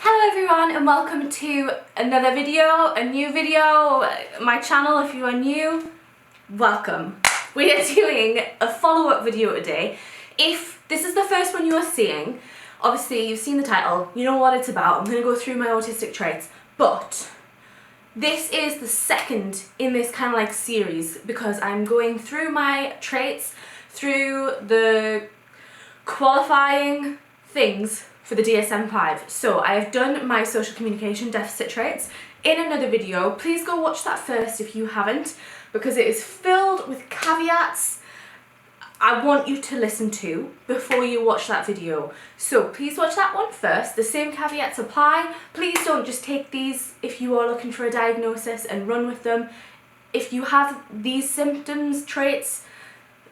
Hello everyone and welcome to another video, a new video, my channel if you are new, welcome. We are doing a follow-up video today. If this is the first one you are seeing, obviously you've seen the title, you know what it's about. I'm going to go through my autistic traits, but this is the second in this kind of like series because I'm going through my traits, through the qualifying things for the DSM-5. So I have done my social communication deficit traits in another video. Please go watch that first if you haven't, because it is filled with caveats I want you to listen to before you watch that video. So please watch that one first. The same caveats apply. Please don't just take these if you are looking for a diagnosis and run with them. If you have these symptoms, traits,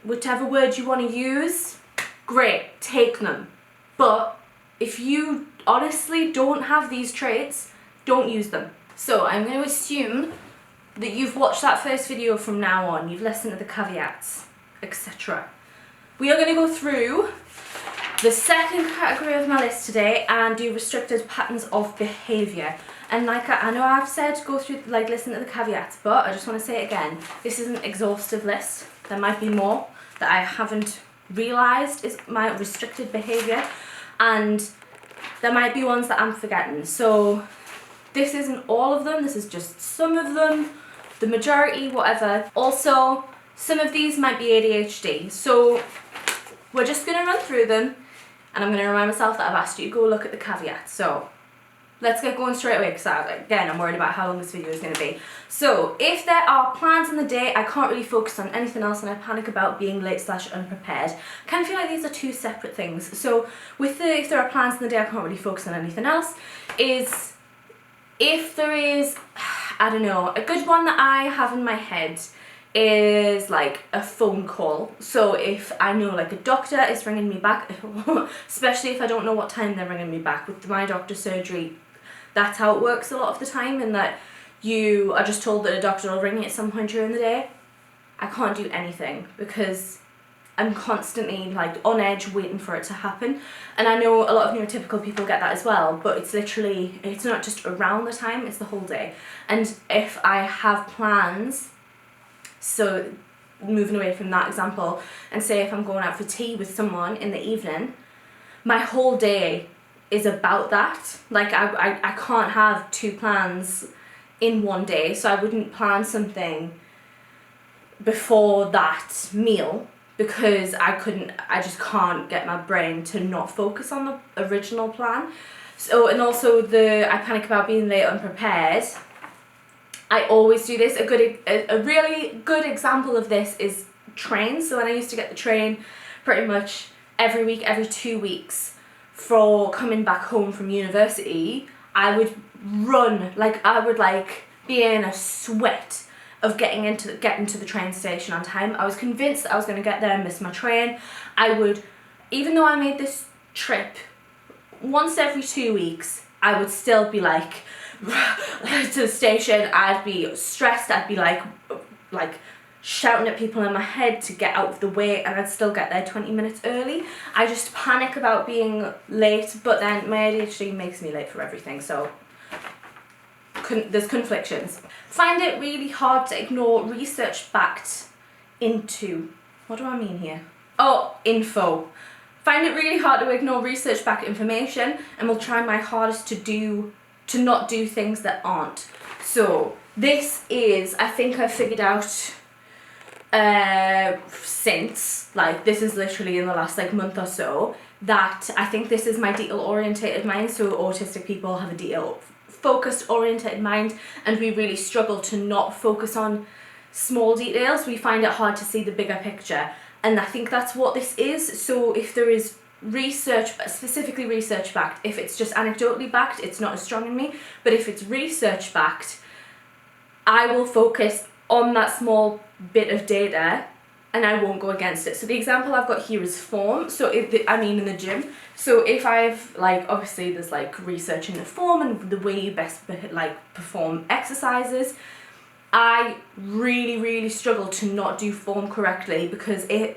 whichever word you want to use, great, take them. But if you honestly don't have these traits, don't use them. So I'm going to assume that you've watched that first video from now on, you've listened to the caveats, etc. We are going to go through the second category of my list today and do restricted patterns of behaviour. And like I know I've said go through, like, listen to the caveats, but I just want to say it again, this is an exhaustive list. There might be more that I haven't realised is my restricted behaviour, and there might be ones that I'm forgetting. So this isn't all of them, this is just some of them, the majority, whatever. Also, some of these might be ADHD, so we're just going to run through them, and I'm going to remind myself that I've asked you to go look at the caveats. So let's get going straight away, because again, I'm worried about how long this video is going to be. So if there are plans in the day, I can't really focus on anything else and I panic about being late/unprepared. I kind of feel like these are two separate things. So with the if there are plans in the day, I can't really focus on anything else, is if there is, I don't know, a good one that I have in my head is like a phone call. So if I know like a doctor is ringing me back, especially if I don't know what time they're ringing me back. With my doctor surgery, that's how it works a lot of the time, in that you are just told that a doctor will ring you at some point during the day. I can't do anything because I'm constantly like on edge waiting for it to happen. And I know a lot of neurotypical people get that as well, but it's literally, it's not just around the time, it's the whole day. And if I have plans, so moving away from that example, and say if I'm going out for tea with someone in the evening, my whole day is about that. Like I can't have two plans in one day, so I wouldn't plan something before that meal because I just can't get my brain to not focus on the original plan. So, and also I panic about being late unprepared. I always do this. A really good example of this is trains. So when I used to get the train pretty much every week, every 2 weeks for coming back home from university, I would run, like I would like be in a sweat of getting to the train station on time. I was convinced that I was going to get there and miss my train. I would, even though I made this trip once every 2 weeks, I would still be like to the station. I'd be stressed, I'd be like shouting at people in my head to get out of the way, and I'd still get there 20 minutes early. I just panic about being late, but then my ADHD makes me late for everything, so there's conflictions. Find it really hard to ignore research-backed what do I mean here? Oh, info. Find it really hard to ignore research-backed information, and will try my hardest to not do things that aren't. So this is, I think I've figured out since, like, this is literally in the last like month or so, that I think this is my detail orientated mind. So autistic people have a detail focused orientated mind, and we really struggle to not focus on small details. We find it hard to see the bigger picture, and I think that's what this is. So if there is research, specifically research backed, if it's just anecdotally backed, it's not as strong in me, but if it's research backed, I will focus on that small bit of data and I won't go against it. So the example I've got here is form. So in the gym. So if I've like, obviously there's like research in the form and the way you best like perform exercises. I really struggle to not do form correctly because I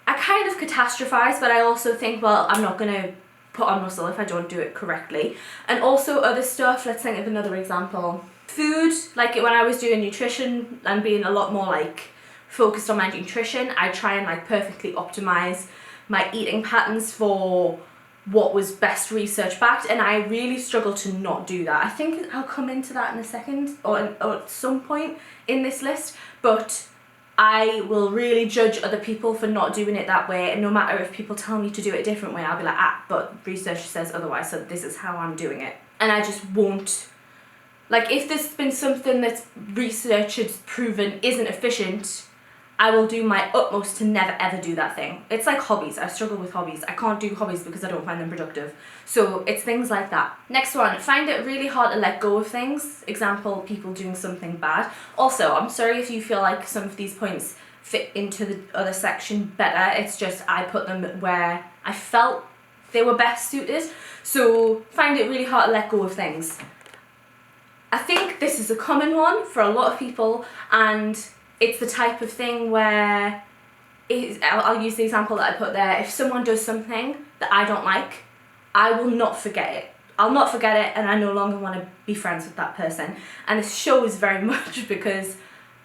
kind of catastrophize, but I also think, well, I'm not gonna put on muscle if I don't do it correctly. And also other stuff, let's think of another example. Food, like when I was doing nutrition and being a lot more like focused on my nutrition, I try and like perfectly optimize my eating patterns for what was best research backed, and I really struggle to not do that. I think I'll come into that in a second or at some point in this list, but I will really judge other people for not doing it that way, and no matter if people tell me to do it a different way, I'll be like, but research says otherwise, so this is how I'm doing it. And I just won't, like if there's been something that's research has proven isn't efficient, I will do my utmost to never ever do that thing. It's like hobbies. I struggle with hobbies. I can't do hobbies because I don't find them productive. So it's things like that. Next one, find it really hard to let go of things. Example, people doing something bad. Also, I'm sorry if you feel like some of these points fit into the other section better. It's just I put them where I felt they were best suited. So find it really hard to let go of things. I think this is a common one for a lot of people, and it's the type of thing where, I'll use the example that I put there, if someone does something that I don't like, I will not forget it. I'll not forget it, and I no longer want to be friends with that person. And this shows very much because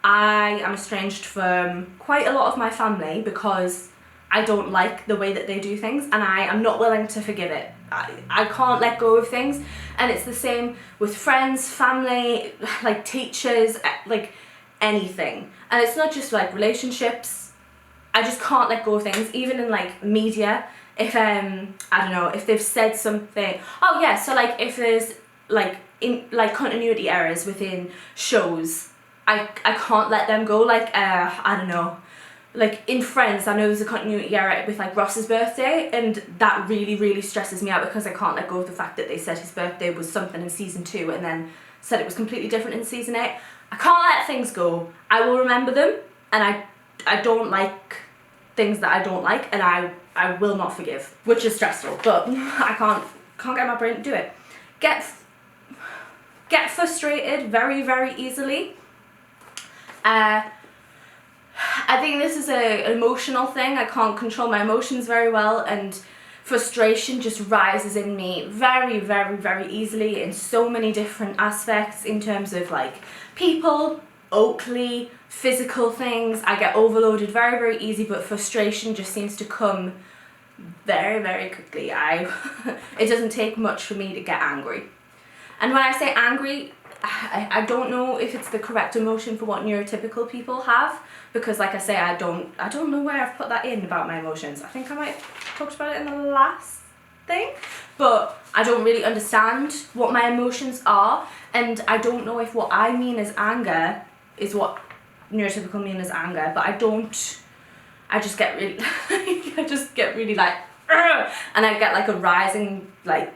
I am estranged from quite a lot of my family because I don't like the way that they do things, and I am not willing to forgive it. I can't let go of things, and it's the same with friends, family, like teachers, like anything. And it's not just like relationships. I just can't let go of things, even in like media. If I don't know, if they've said something, oh yeah, so like if there's like in like continuity errors within shows, I can't let them go. Like I don't know, like in Friends, I know there's a continuity error with like Ross's birthday, and that really stresses me out because I can't let go of the fact that they said his birthday was something in season 2 and then said it was completely different in season 8. I can't let things go. I will remember them, and I don't like things that I don't like, and I will not forgive, which is stressful, but I can't get my brain to do it. Get frustrated very easily. I think this is an emotional thing. I can't control my emotions very well, and frustration just rises in me very easily in so many different aspects, in terms of like people, Oakley, physical things. I get overloaded very easy, but frustration just seems to come very quickly. It doesn't take much for me to get angry. And when I say angry, I don't know if it's the correct emotion for what neurotypical people have, because like I say, I don't know where I've put that in about my emotions. I think I might have talked about it in the last thing, but I don't really understand what my emotions are, and I don't know if what I mean as anger is what neurotypical mean as anger, but I just get really like, and I get like a rising like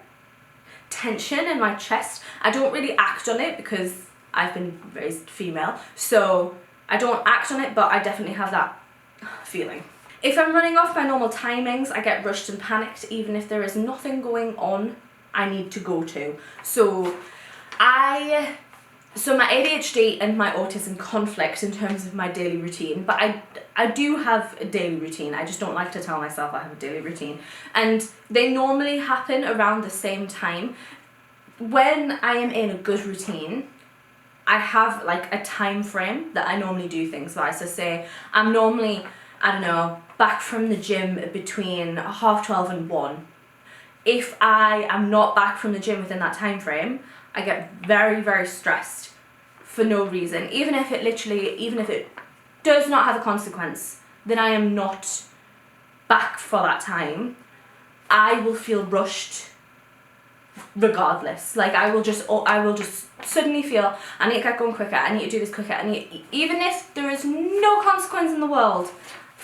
tension in my chest. I don't really act on it because I've been raised female, so I don't act on it, but I definitely have that feeling. If I'm running off my normal timings, I get rushed and panicked even if there is nothing going on I need to go to. So my ADHD and my autism conflict in terms of my daily routine, but I do have a daily routine. I just don't like to tell myself I have a daily routine. And they normally happen around the same time. When I am in a good routine, I have like a time frame that I normally do things by. So say I'm normally, I don't know, back from the gym between 12:30 and 1. If I am not back from the gym within that time frame, I get very stressed for no reason. Even if it does not have a consequence, then I am not back for that time, I will feel rushed regardless. Like I will just suddenly feel I need to get going quicker, I need to do this quicker, even if there is no consequence in the world,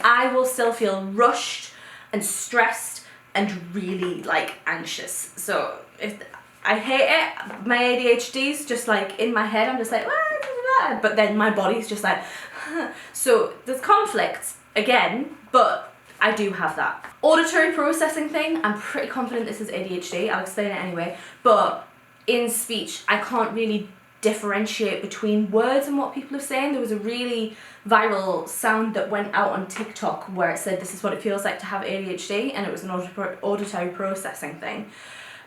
I will still feel rushed and stressed and really like anxious. So I hate it. My ADHD's just like in my head, I'm just like, but then my body's just like, so there's conflicts again, but I do have that. Auditory processing thing, I'm pretty confident this is ADHD, I'll explain it anyway, but in speech, I can't really differentiate between words and what people are saying. There was a really viral sound that went out on TikTok where it said this is what it feels like to have ADHD, and it was an auditory processing thing.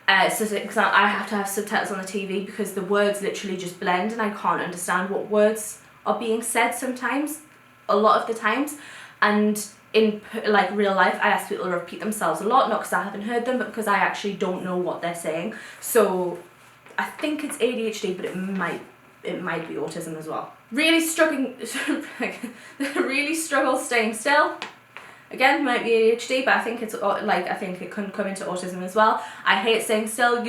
So for example, I have to have subtitles on the TV because the words literally just blend and I can't understand what words are being said sometimes, a lot of the times. And in like real life, I ask people to repeat themselves a lot, not because I haven't heard them, but because I actually don't know what they're saying. So I think it's ADHD, but it might be autism as well. Really struggle staying still. Again, might be ADHD, but I think it's like, I think it can come into autism as well. I hate staying still.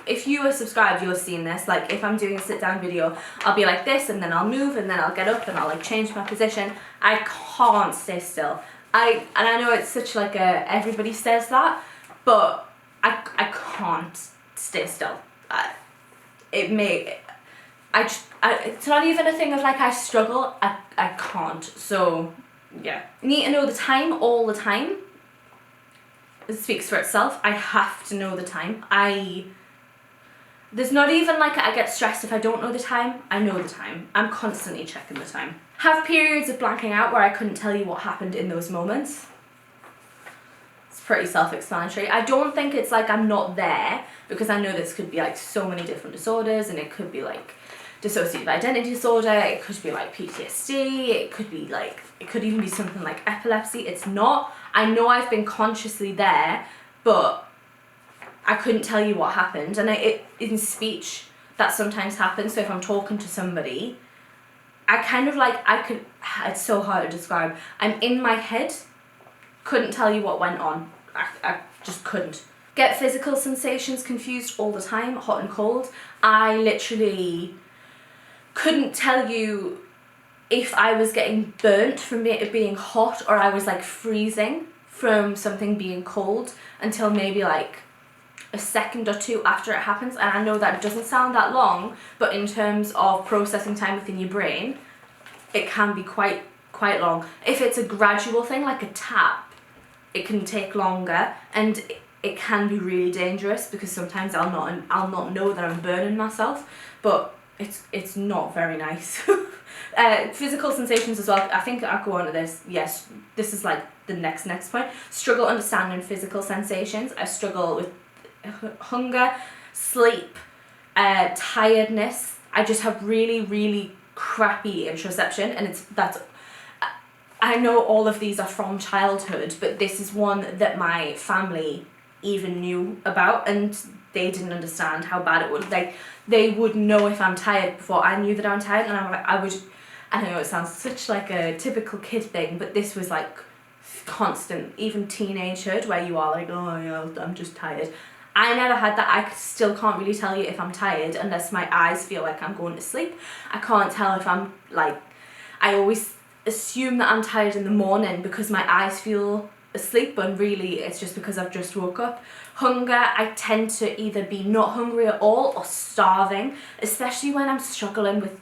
If you are subscribed, you'll have seen this. Like if I'm doing a sit down video, I'll be like this and then I'll move and then I'll get up and I'll like change my position. I can't stay still. And I know it's such like everybody says that, but I can't stay still. It's not even a thing of like I struggle, I can't. So yeah, need to know the time all the time. It speaks for itself. I have to know the time. There's not even like I get stressed if I don't know the time. I know the time. I'm constantly checking the time. Have periods of blanking out where I couldn't tell you what happened in those moments. It's pretty self-explanatory. I don't think it's like I'm not there, because I know this could be like so many different disorders, and it could be like dissociative identity disorder, it could be like PTSD, it could even be something like epilepsy. It's not. I know I've been consciously there, but I couldn't tell you what happened. And in speech, that sometimes happens. So if I'm talking to somebody, I kind of like, it's so hard to describe. I'm in my head, couldn't tell you what went on. I just couldn't. Get physical sensations confused all the time, hot and cold. I literally couldn't tell you if I was getting burnt from it being hot or I was like freezing from something being cold until maybe like a second or two after it happens. And I know that doesn't sound that long, but in terms of processing time within your brain, it can be quite long. If it's a gradual thing like a tap, it can take longer, and it can be really dangerous because sometimes I'll not know that I'm burning myself, but it's not very nice. Physical sensations as well. I think I'll go on to this. Yes, this is like the next point. Struggle understanding physical sensations. I struggle with hunger, sleep, tiredness. I just have really, really crappy interoception, and I know all of these are from childhood, but this is one that my family even knew about, and they didn't understand how bad it would. Like, they would know if I'm tired before I knew that I'm tired, and I know it sounds such like a typical kid thing, but this was like constant, even teenagehood, where you are like, oh yeah, I'm just tired. I never had that. I still can't really tell you if I'm tired unless my eyes feel like I'm going to sleep. I can't tell if I'm like, I always assume that I'm tired in the morning because my eyes feel asleep, but really it's just because I've just woke up. Hunger, I tend to either be not hungry at all or starving, especially when I'm struggling with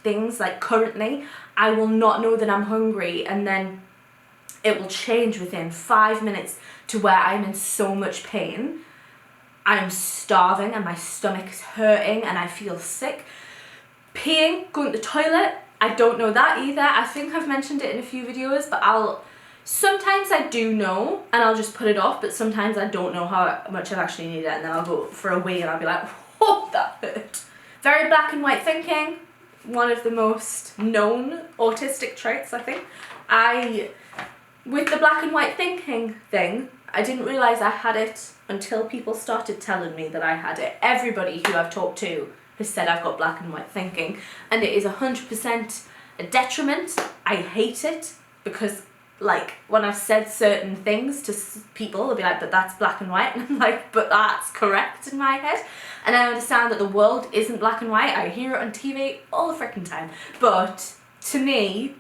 things like currently. I will not know that I'm hungry, and then it will change within 5 minutes to where I'm in so much pain. I'm starving and my stomach is hurting and I feel sick. Peeing, going to the toilet, I don't know that either. I think I've mentioned it in a few videos, but sometimes I do know and I'll just put it off, but sometimes I don't know how much I've actually needed it, and then I'll go for a wee and I'll be like, oh, that hurt. Very black and white thinking, one of the most known autistic traits, I think. With the black and white thinking thing, I didn't realise I had it until people started telling me that I had it. Everybody who I've talked to has said I've got black and white thinking, and it is 100% a detriment. I hate it because, like, when I've said certain things to people, they'll be like, but that's black and white, and I'm like, but that's correct in my head. And I understand that the world isn't black and white. I hear it on TV all the freaking time, but to me,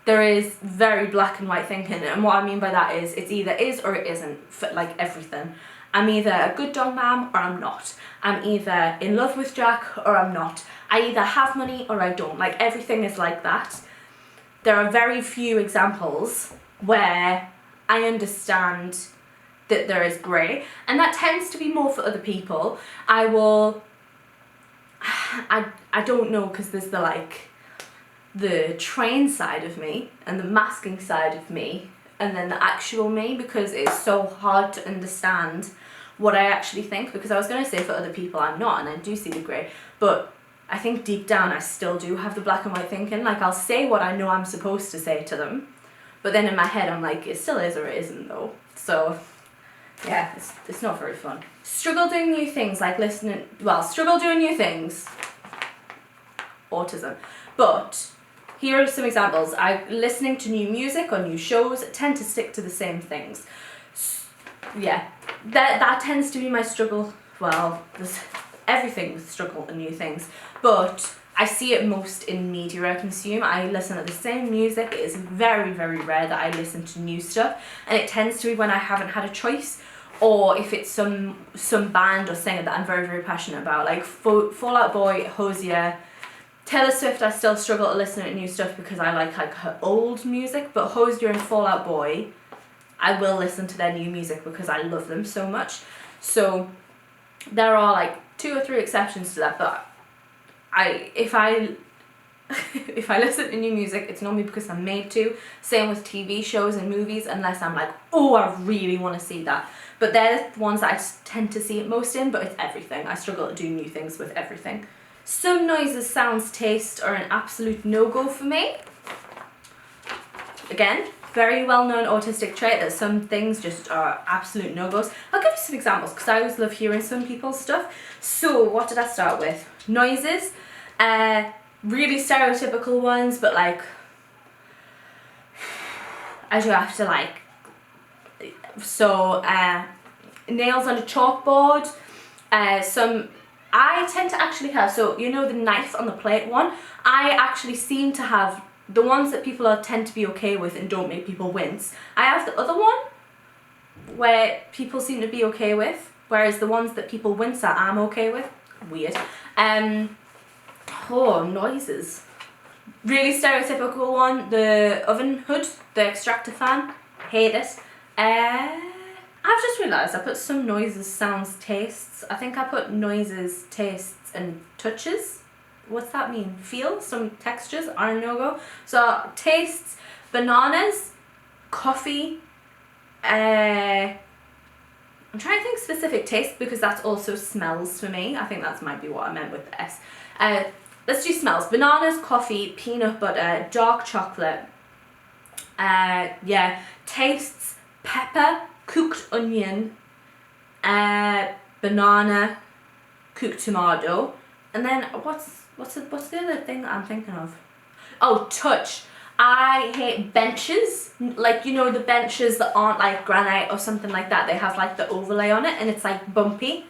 there is very black and white thinking, and what I mean by that is it's either is or it isn't, for like everything. I'm either a good dog mom or I'm not. I'm either in love with Jack or I'm not. I either have money or I don't. Like, everything is like that. There are very few examples where I understand that there is grey, and that tends to be more for other people. I I don't know, because there's the trained side of me and the masking side of me, and then the actual me, because it's so hard to understand what I actually think, because I was going to say for other people I'm not, and I do see the grey, but I think deep down I still do have the black and white thinking. Like, I'll say what I know I'm supposed to say to them, but then in my head I'm like, it still is or it isn't though. So yeah, it's not very fun. Struggle doing new things, like struggle doing new things, autism. But here are some examples. Listening to new music or new shows, tend to stick to the same things. Yeah, that tends to be my struggle. Well, there's everything with struggle and new things, but I see it most in media I consume. I listen to the same music. It is very, very rare that I listen to new stuff, and it tends to be when I haven't had a choice, or if it's some band or singer that I'm very, very passionate about, like Fall Out Boy, Hosier, Taylor Swift. I still struggle to listen to new stuff because I like her old music, but Hosier and Fall Out Boy, I will listen to their new music because I love them so much. So there are like 2 or 3 exceptions to that, but if I listen to new music, it's normally because I'm made to. Same with TV shows and movies, unless I'm like, oh, I really want to see that. But they're the ones that I tend to see it most in, but it's everything. I struggle to do new things with everything. Some noises, sounds, taste are an absolute no-go for me. Again, very well-known autistic trait that some things just are absolute no-goes. I'll give you some examples because I always love hearing some people's stuff. So what did I start with? Noises. Really stereotypical ones, but like I do have to nails on a chalkboard. I tend to actually have, so you know the knife on the plate one, I actually seem to have the ones that people tend to be okay with and don't make people wince. I have the other one where people seem to be okay with, whereas the ones that people wince at I'm okay with. Weird. Noises. Really stereotypical one, the oven hood, the extractor fan. Hate it. I've just realised I put some noises, sounds, tastes. I think I put noises, tastes and touches. What's that mean? Feel? Some textures are a no-go. So tastes, bananas, coffee, I'm trying to think specific taste because that's also smells for me. I think that might be what I meant with the S. Let's do smells. Bananas, coffee, peanut butter, dark chocolate. Tastes, pepper, cooked onion, banana, cooked tomato, and then what's the other thing that I'm thinking of? Oh, touch. I hate benches, like, you know, the benches that aren't like granite or something like that. They have like the overlay on it and it's like bumpy.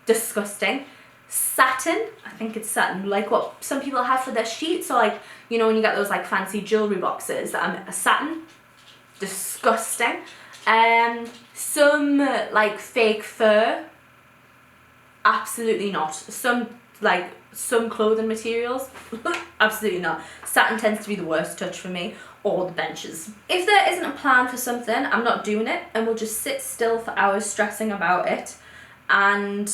Disgusting. Satin, I think it's satin, like what some people have for their sheets, or like, you know, when you get those like fancy jewelry boxes, satin. Disgusting. Some like fake fur, absolutely not. Some clothing materials, absolutely not. Satin tends to be the worst touch for me, or the benches. If there isn't a plan for something, I'm not doing it, and we'll just sit still for hours stressing about it, and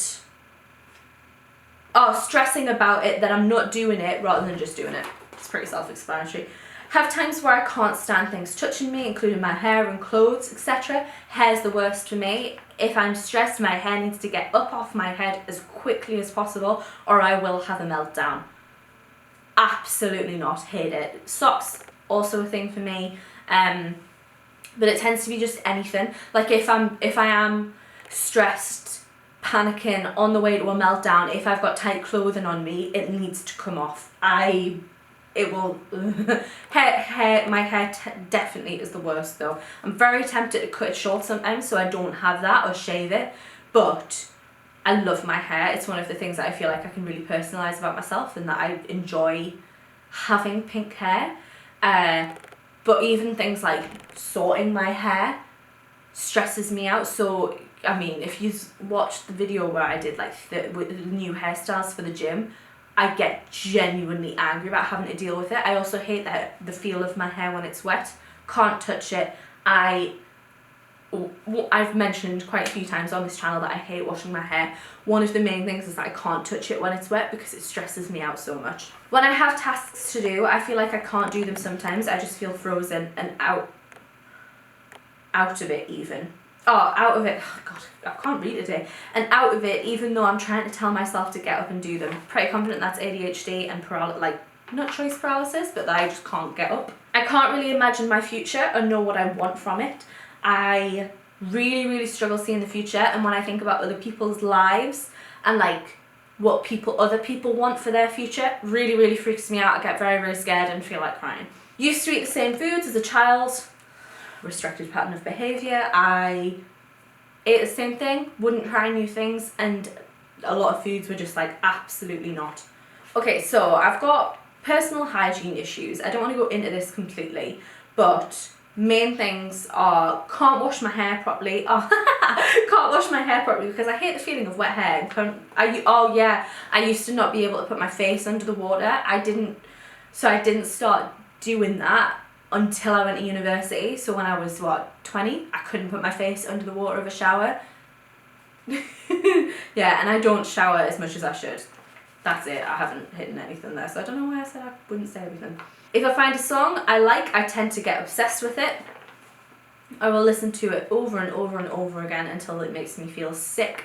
stressing about it that I'm not doing it rather than just doing it. It's pretty self-explanatory. Have times where I can't stand things touching me, including my hair and clothes, etc. Hair's the worst for me. If I'm stressed, my hair needs to get up off my head as quickly as possible, or I will have a meltdown. Absolutely not. Hate it. Socks, also a thing for me. But it tends to be just anything. Like if I am stressed, panicking, on the way to a meltdown, if I've got tight clothing on me, it needs to come off. It will. My hair definitely is the worst though. I'm very tempted to cut it short sometimes so I don't have that, or shave it, but I love my hair. It's one of the things that I feel like I can really personalise about myself, and that I enjoy having pink hair. But even things like sorting my hair stresses me out. So I mean, if you watched the video where I did like the new hairstyles for the gym, I get genuinely angry about having to deal with it. I also hate the feel of my hair when it's wet. Can't touch it. I I've mentioned quite a few times on this channel that I hate washing my hair. One of the main things is that I can't touch it when it's wet because it stresses me out so much. When I have tasks to do, I feel like I can't do them sometimes. I just feel frozen and out of it even. Oh, out of it. Oh God, I can't read today. And out of it, even though I'm trying to tell myself to get up and do them. Pretty confident that's ADHD and not choice paralysis, but that I just can't get up. I can't really imagine my future or know what I want from it. I really, really struggle seeing the future, and when I think about other people's lives and like what other people want for their future, really, really freaks me out. I get very, very scared and feel like crying. Used to eat the same foods as a child. Restricted pattern of behaviour. I ate the same thing, wouldn't try new things, and a lot of foods were just like absolutely not. Okay, so I've got personal hygiene issues. I don't want to go into this completely, but main things are can't wash my hair properly. Can't wash my hair properly because I hate the feeling of wet hair. I used to not be able to put my face under the water. I didn't start doing that until I went to university. So when I was 20, I couldn't put my face under the water of a shower. Yeah, and I don't shower as much as I should. That's it. I haven't hidden anything there, so I don't know why I said I wouldn't say everything. If I find a song I like, I tend to get obsessed with it. I will listen to it over and over and over again until it makes me feel sick.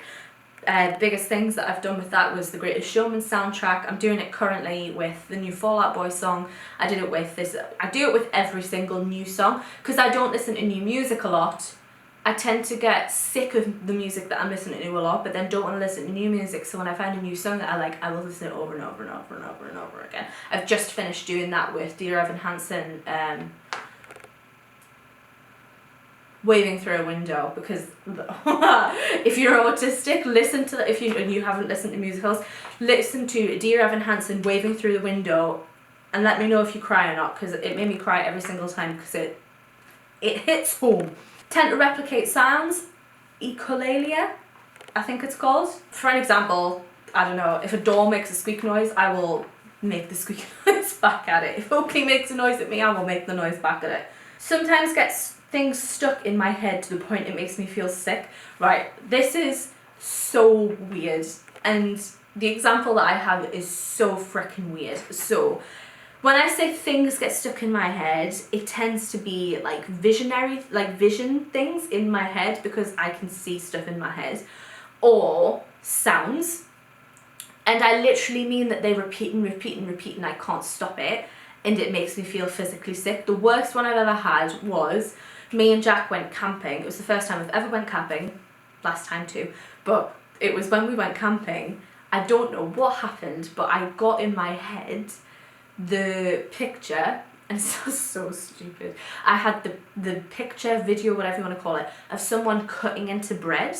Biggest things that I've done with that was the Greatest Showman soundtrack. I'm doing it currently with the new Fall Out Boy song. I do it with every single new song because I don't listen to new music a lot. I tend to get sick of the music that I'm listening to a lot, but then don't want to listen to new music. So when I find a new song that I like, I will listen to it over and over and over and over and over again. I've just finished doing that with Dear Evan Hansen, Waving Through a Window, because if you're autistic, listen to if you haven't listened to musicals, listen to Dear Evan Hansen, Waving Through the Window, and let me know if you cry or not, because it made me cry every single time because it hits home. Tend to replicate sounds, echolalia, I think it's called. For an example, I don't know, if a door makes a squeak noise, I will make the squeak noise back at it. If Oakley makes a noise at me, I will make the noise back at it. Sometimes get things stuck in my head to the point it makes me feel sick. Right, this is so weird, and the example that I have is so freaking weird. So when I say things get stuck in my head, it tends to be like vision things in my head because I can see stuff in my head, or sounds. And I literally mean that they repeat and repeat and repeat and I can't stop it, and it makes me feel physically sick. The worst one I've ever had was me and Jack went camping. It was the first time I've ever went camping, last time too, but it was when we went camping. I don't know what happened, but I got in my head the picture, and it sounds so stupid. I had the picture, video, whatever you want to call it, of someone cutting into bread,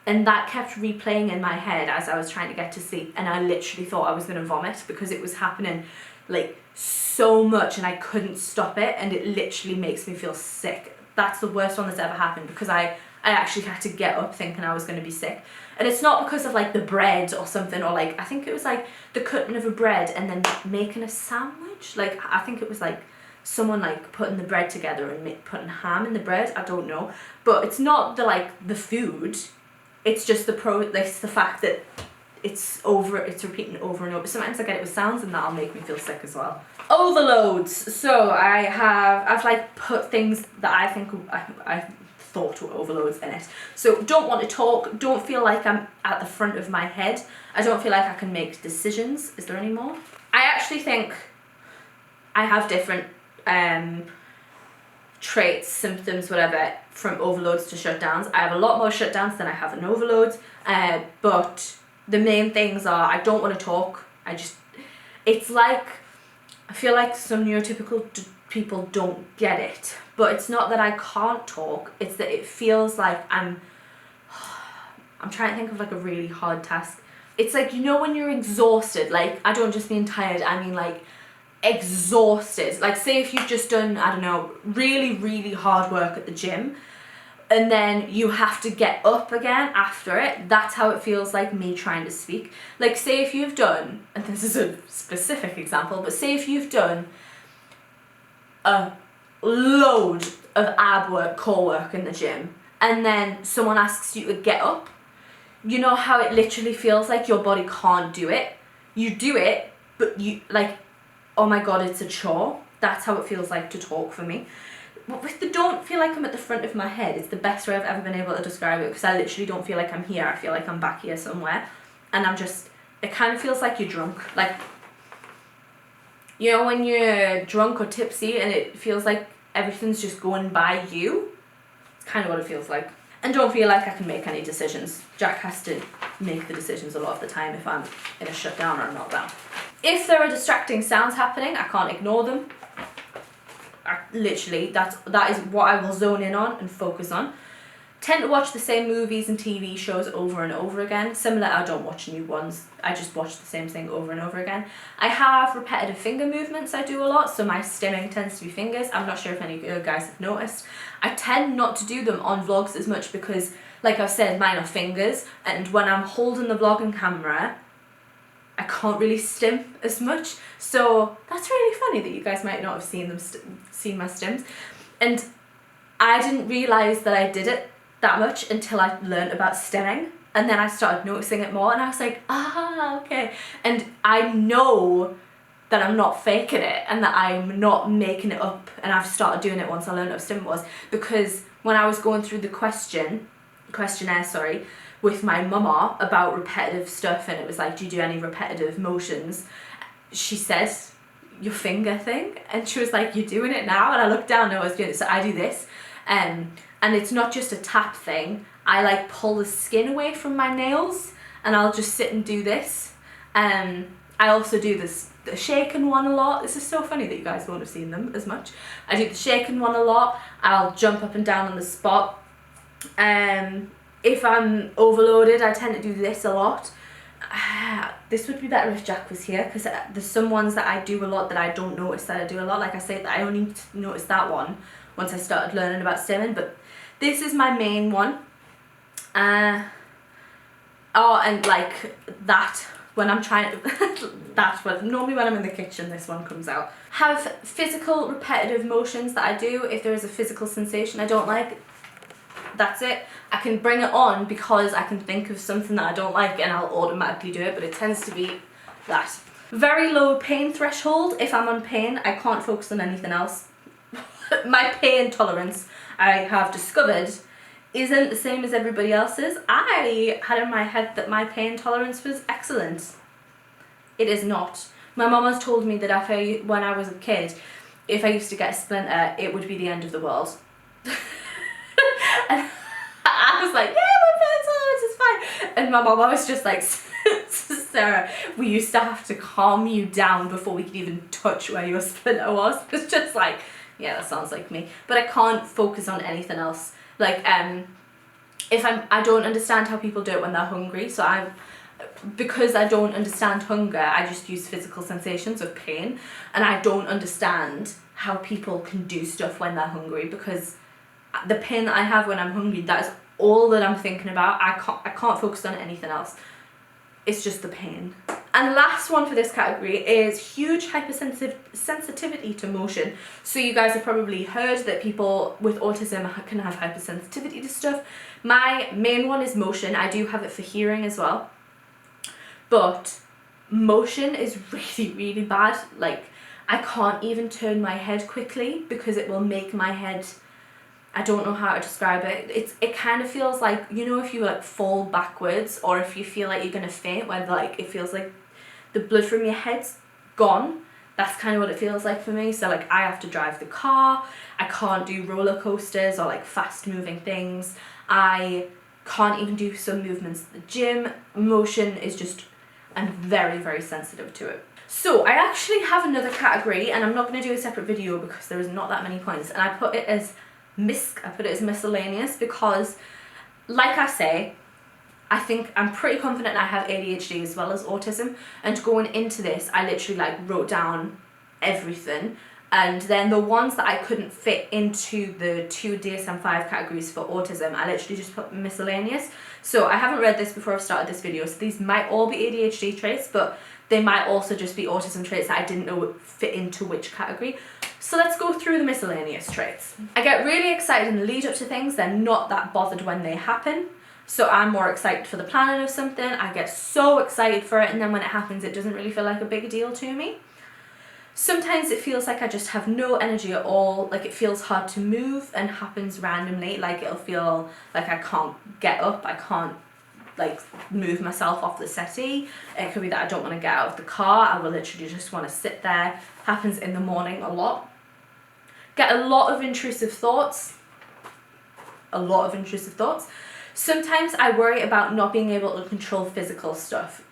and that kept replaying in my head as I was trying to get to sleep, and I literally thought I was going to vomit because it was happening like so much and I couldn't stop it, and it literally makes me feel sick. That's the worst one that's ever happened because I actually had to get up thinking I was going to be sick. And it's not because of like the bread or something, or like I think it was like the cutting of a bread and then making a sandwich. Like I think it was like someone like putting the bread together and putting ham in the bread. I don't know, but it's not the food. It's just the fact that it's repeating over and over. Sometimes I get it with sounds, and that'll make me feel sick as well. Overloads. So I've like put things that I think I thought were overloads in it. So don't want to talk, don't feel like I'm at the front of my head, I don't feel like I can make decisions. Is there any more? I actually think I have different traits, symptoms, whatever, from overloads to shutdowns. I have a lot more shutdowns than I have in overloads, but the main things are I don't want to talk. It's like, I feel like some neurotypical people don't get it, but it's not that I can't talk, it's that it feels like I'm trying to think of like a really hard task. It's like, you know when you're exhausted, like I don't just mean tired, I mean like exhausted. Like say if you've just done, I don't know, really, really hard work at the gym, and then you have to get up again after it. That's how it feels like me trying to speak. Like say if you've done, and this is a specific example, but say if you've done a load of ab work, core work in the gym, and then someone asks you to get up, you know how it literally feels like your body can't do it? You do it, but you like, oh my god, it's a chore. That's how it feels like to talk for me. With the don't feel like I'm at the front of my head, it's the best way I've ever been able to describe it, because I literally don't feel like I'm here. I feel like I'm back here somewhere, and I'm just, it kind of feels like you're drunk. Like, you know when you're drunk or tipsy and it feels like everything's just going by you? It's kind of what it feels like. And don't feel like I can make any decisions. Jack has to make the decisions a lot of the time if I'm in a shutdown or a meltdown. If there are distracting sounds happening, I can't ignore them. Literally, that is what I will zone in on and focus on. Tend to watch the same movies and TV shows over and over again. Similar, I don't watch new ones. I just watch the same thing over and over again. I have repetitive finger movements I do a lot, so my stimming tends to be fingers. I'm not sure if any of you guys have noticed. I tend not to do them on vlogs as much because, like I've said, mine are fingers, and when I'm holding the vlogging camera, I can't really stim as much. So that's really funny that you guys might not have seen them seen my stims. And I didn't realise that I did it that much until I learned about stimming, and then I started noticing it more, and I was like, ah, okay. And I know that I'm not faking it and that I'm not making it up, and I've started doing it once I learned what stimming was, because when I was going through the questionnaire, with my mama about repetitive stuff, and it was like, do you do any repetitive motions? She said, your finger thing, and she was like, you're doing it now? And I looked down and I was doing it, so I do this. And it's not just a tap thing. I like pull the skin away from my nails, and I'll just sit and do this. I also do the shaken one a lot. This is so funny that you guys won't have seen them as much. I do the shaken one a lot. I'll jump up and down on the spot. If I'm overloaded, I tend to do this a lot. This would be better if Jack was here, because there's some ones that I do a lot that I don't notice that I do a lot. Like I said, I only noticed that one once I started learning about stimming, but this is my main one. Oh, and like that, when I'm trying to, that's what, normally when I'm in the kitchen, this one comes out. Have physical repetitive motions that I do if there is a physical sensation I don't like. That's it. I can bring it on because I can think of something that I don't like and I'll automatically do it, but it tends to be that. Very low pain threshold. If I'm on pain, I can't focus on anything else. My pain tolerance, I have discovered, isn't the same as everybody else's. I had in my head that my pain tolerance was excellent. It is not. My mum has told me that when I was a kid, if I used to get a splinter, it would be the end of the world. And I was like, yeah, my pain tolerance is fine. And my mum was just like, Sarah, we used to have to calm you down before we could even touch where your splinter was. It's just like, yeah, that sounds like me. But I can't focus on anything else. Like, if I don't understand how people do it when they're hungry, so because I don't understand hunger, I just use physical sensations of pain, and I don't understand how people can do stuff when they're hungry, because the pain that I have when I'm hungry, that is all that I'm thinking about. I can't focus on anything else. It's just the pain. And last one for this category is huge hypersensitivity to motion. So you guys have probably heard that people with autism can have hypersensitivity to stuff. My main one is motion. I do have it for hearing as well. But motion is really, really bad. Like, I can't even turn my head quickly because it will make my head, I don't know how to describe it. It kind of feels like, you know, if you like fall backwards, or if you feel like you're gonna faint, where like it feels like the blood from your head's gone. That's kind of what it feels like for me. So like I have to drive the car. I can't do roller coasters or like fast moving things. I can't even do some movements at the gym. Motion is just, I'm very, very sensitive to it. So I actually have another category, and I'm not going to do a separate video because there is not that many points, and I put it as miscellaneous because, like I say, I think I'm pretty confident I have ADHD as well as autism, and going into this I literally like wrote down everything, and then the ones that I couldn't fit into the 2 DSM-5 categories for autism, I literally just put miscellaneous. So I haven't read this before I've started this video, so these might all be ADHD traits, but they might also just be autism traits that I didn't know would fit into which category. So let's go through the miscellaneous traits. I get really excited in the lead up to things, then not that bothered when they happen. So I'm more excited for the planning of something, I get so excited for it, and then when it happens it doesn't really feel like a big deal to me. Sometimes it feels like I just have no energy at all, like it feels hard to move and happens randomly, like it'll feel like I can't get up, I can't like move myself off the settee. It could be that I don't want to get out of the car, I will literally just want to sit there. Happens in the morning a lot. Get a lot of intrusive thoughts. Sometimes I worry about not being able to control physical stuff.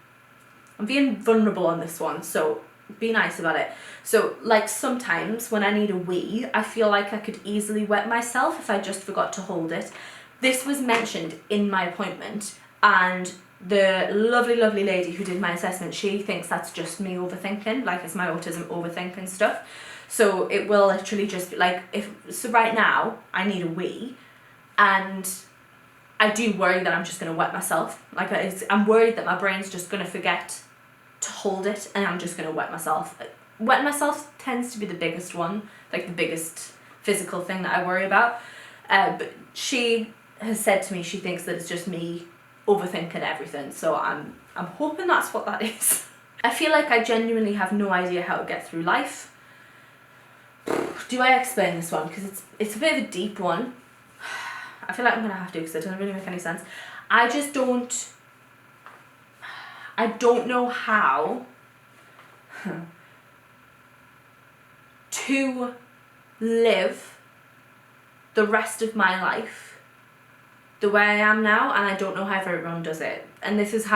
I'm being vulnerable on this one, so be nice about it. So like sometimes when I need a wee, I feel like I could easily wet myself if I just forgot to hold it. This was mentioned in my appointment, and the lovely lady who did my assessment, she thinks that's just me overthinking, like it's my autism overthinking stuff. So it will literally just be like, so right now I need a wee, and I do worry that I'm just going to wet myself. Like I'm worried that my brain's just going to forget to hold it and I'm just going to wet myself. Wetting myself tends to be the biggest one, like the biggest physical thing that I worry about. But she has said to me she thinks that it's just me overthinking everything, so I'm hoping that's what that is. I feel like I genuinely have no idea how to get through life. Do I explain this one? Because it's a bit of a deep one. I feel like I'm going to have to because it doesn't really make any sense. I don't know how to live the rest of my life the way I am now, and I don't know how everyone does it. And this is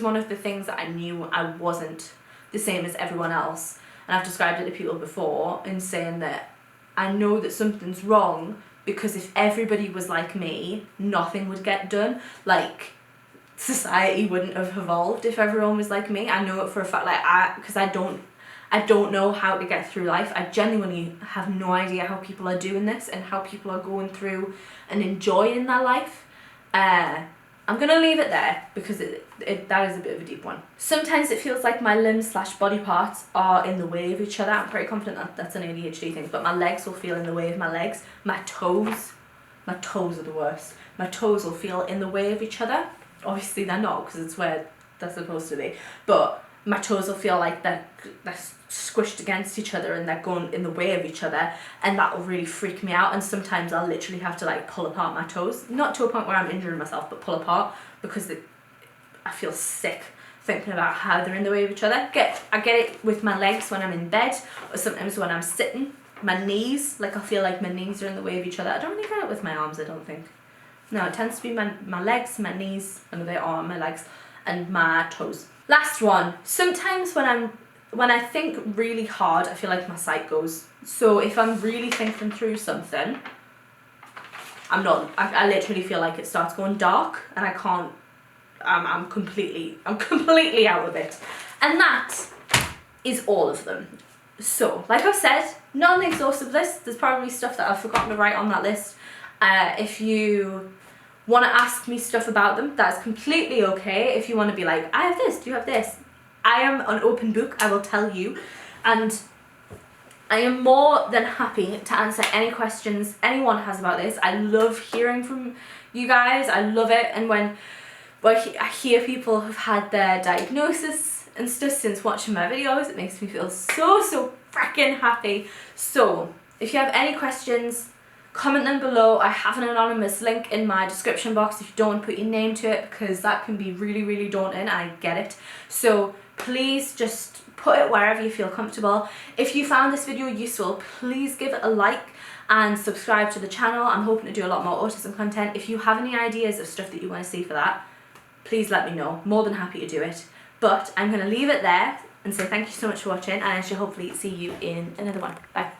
one of the things that I knew I wasn't the same as everyone else. And I've described it to people before in saying that I know that something's wrong because if everybody was like me, nothing would get done. Like, society wouldn't have evolved if everyone was like me. I know it for a fact, because I don't know how to get through life. I genuinely have no idea how people are doing this and how people are going through and enjoying their life. I'm gonna leave it there because that is a bit of a deep one. Sometimes it feels like my limbs/body parts are in the way of each other. I'm pretty confident that that's an ADHD thing, but my legs will feel in the way of my legs. My toes are the worst. My toes will feel in the way of each other. Obviously they're not because it's where they're supposed to be, but my toes will feel like they're squished against each other and they're going in the way of each other, and that will really freak me out. And sometimes I'll literally have to like pull apart my toes, not to a point where I'm injuring myself, but pull apart because I feel sick thinking about how they're in the way of each other. I get it with my legs when I'm in bed, or sometimes when I'm sitting. My knees, like I feel like my knees are in the way of each other. I don't really get it with my arms, I don't think. No, it tends to be my legs, my knees, and they are my legs, and my toes. Last one. Sometimes when I think really hard, I feel like my sight goes. So if I'm really thinking through something, I literally feel like it starts going dark and I can't, I'm completely out of it. And that is all of them. So, like I've said, not an exhaustive list. There's probably stuff that I've forgotten to write on that list. If you want to ask me stuff about them, that's completely okay. If you want to be like, I have this, do you have this? I am an open book, I will tell you. And I am more than happy to answer any questions anyone has about this. I love hearing from you guys, I love it. And when I hear people who've had their diagnosis and stuff since watching my videos, it makes me feel so freaking happy. So if you have any questions, comment them below. I have an anonymous link in my description box if you don't want to put your name to it, because that can be really daunting, I get it. So please just put it wherever you feel comfortable. If you found this video useful, please give it a like and subscribe to the channel. I'm hoping to do a lot more autism content. If you have any ideas of stuff that you want to see for that, please let me know. More than happy to do it. But I'm going to leave it there and say thank you so much for watching, and I shall hopefully see you in another one. Bye.